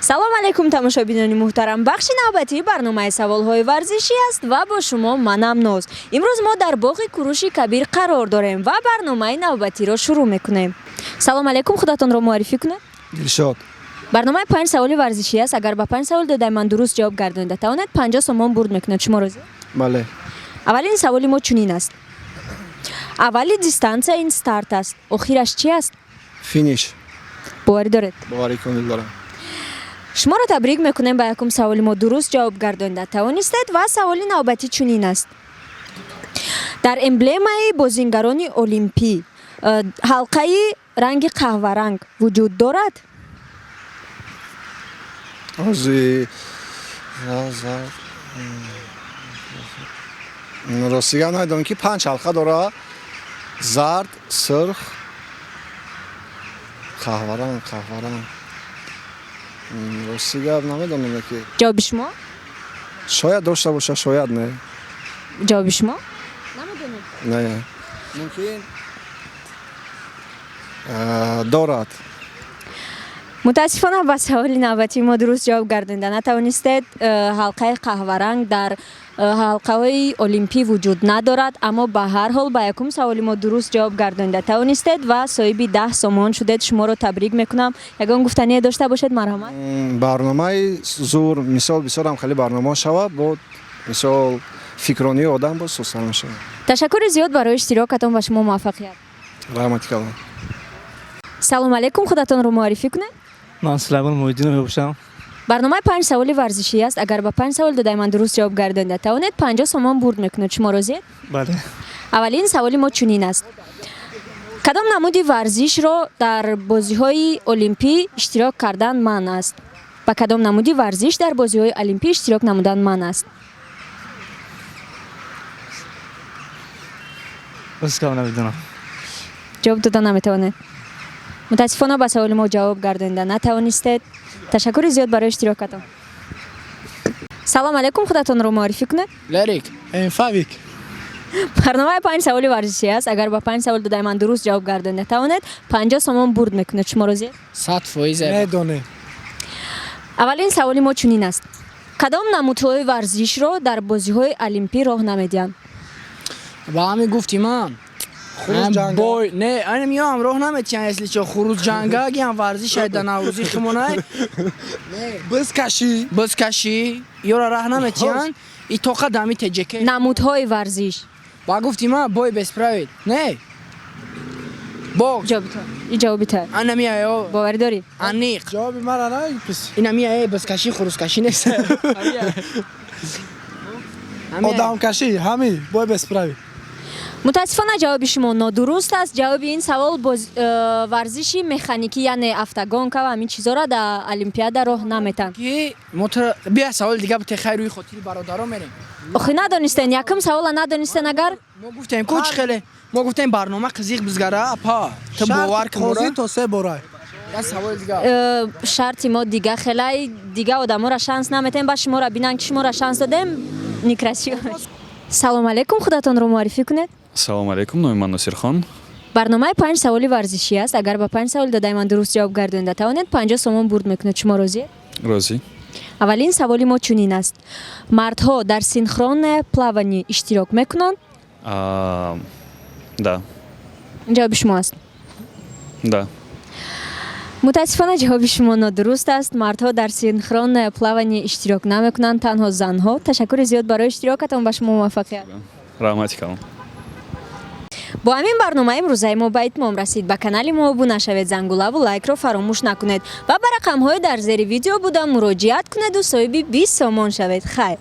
салом алейкум тамошобинони муҳтарам. бахши навбатии барномаи саволҳои варзишӣ аст ва бо шумо манам Ноз. имрӯз мо дар боғи кӯруши кабир қарор дорем ва барномаи навбатиро шурӯъ мекунем. салом алейкум, худатонро муаррифӣ кунед. Дилшод. барномаи 5 саволи варзишӣ аст. агар ба 5 савол додай ман дуруст ҷавоб гардонида тавонед 50 сомон бурд мекунед. шумо розӣ? Бале. аввалин саволи мо чунин аст. аввали дистансия ин старт аст, охираш чӣ аст? Финиш. боварӣ доред? Боварӣ кунед дорам. шуморо табрик мекунем ба якум саволи мо дуруст ҷавоб гардонида тавонистед ва саволи навбатӣ чунин аст. дар эмблемаи бозингарони олимпӣ ҳалқаи ранги қаҳваранг вуҷуд дорад? ростига надонам ки 5 ҳалқа дорад. Зард, сирх, қаҳваранг. Ростига намедонам ки. ҷавоби шумо? Шояд дошта боша, шояд не. ҷавоби шумо? Намедонед? Не. Мумкин дорад. мутаассифона ба саволи навбатии мо дуруст ҷавоб гардонида натавонистед. ҳалқаи қаҳваранг дар ҳалқаҳои олимпӣ вуҷуд надорад, аммо ба ҳар ҳол ба якум саволи мо дуруст ҷавоб гардонида тавонистед ва соҳиби 10 сомон шудед. шуморо табрик мекунам. ягон гуфтание дошта бошед марҳамат. барномаи зур мисол бисёр ҳам хеле барнома шавад, бо мисол фикронии одам бо сӯзтар мешавад. ташаккури зиёд барои иштирокатон ва шумо муваффақият. раҳмати калом. салом алейкум, худатонро муаррифӣ кунед. ман Сулаймон Муҳиддинов мебошам. барномаи 5 саволи варзишӣ аст. агар ба 5 савол додай ман дуруст ҷавоб гардонида тавонед 50 сомон бурд мекунед. шумо розиед? бале. аввалин саволи мо чунин аст. кадом намуди варзишро дар бозиҳои олимпӣ иштирок кардан манъ аст? ба кадом намуди варзиш дар бозиҳои олимпӣ иштирок намудан манъ аст? бозикам намедонам. ҷавоб додан наметавонед. мутаассифона ба саволи мо ҷавоб гардонида натавонистед. ташаккури зиёд барои иштирокатон. салом алейкум, худатонро муаррифӣ кунед. Лерик. Фавик. барномаи 5 саволи варзишӣ аст. агар ба 5 савол додай ман дуруст ҷавоб гардонида тавонед 50 сомон бурд мекунед. шумо розиед? 100%. медонем. аввалин саволи мо чунин аст. кадом намудҳои варзишро дар бозиҳои олимпӣ роҳ намедиҳанд? Ба ҳамин гуфтим ам. Бой, не, ани миёам роҳ наметиҳам, если чо хуруз ҷанга гиям варзиш айда наврӯзи химонай. Бизкашӣ, ёра раҳ наметиҳанд. И тоқа дами TJK. намудҳои варзиш. Ба гуфтим ам, бой бесправед. Не. Бокс. ҷавоби то. Анамияё. боварӣ дорӣ? Аниқ. ҷавоби мара напис. Инамияё бизкашӣ, хурузкашӣ нест. Одамкашӣ, ҳами бой бесправи. мутаассифона ҷавоби шумо нодуруст аст. ҷавоби ин савол варзиши механикӣ, яъне автогонка ва ҳамин чизора дар олимпиада роҳ наметиҳанд. Ки бия саволи дига бутехай рӯи хотири бародаро мерем. охи надонистен, якум савола надонистен. агар Мо гуфтем куч хеле. Мо гуфтем барнома қизиқ бизгара, апа. Ты бовар кун мора. то се борай. Я саволи дига. шарти мо дига хелай дига одаморо шанс наметем. ба шуморо бинан ки шуморо шанс додем некрасиво. салом алейкум, худатонро муаррифӣ кунед. салом алейкум, номи ман Носирхон. барномаи 5 саволи варзишӣ аст. агар ба 5 савол додай ман дуруст ҷавоб гардонида тавонед 50 сомон бурд мекунед. шумо розиед? розӣ. аввалин саволи мо чунин аст. мардҳо дар синхронное плавание иштирок мекунанд? да. ҷавоби шумо аст? да. мутаассифона ҷавоби шумо нодуруст аст. мардҳо дар синхронное плавание иштирок намекунанд, танҳо занҳо. ташаккури зиёд барои иштирокатон. ба шумо муваффақият. раҳмати калом. бо ҳамин барномаи имрӯзаи мо ба итмом расид. ба канали мо обуна шавед, зангулаву лайкро фаромӯш накунед ва ба рақамҳои дар зери видео буда муроҷиат кунеду соҳиби 20 сомон шавед. хайр.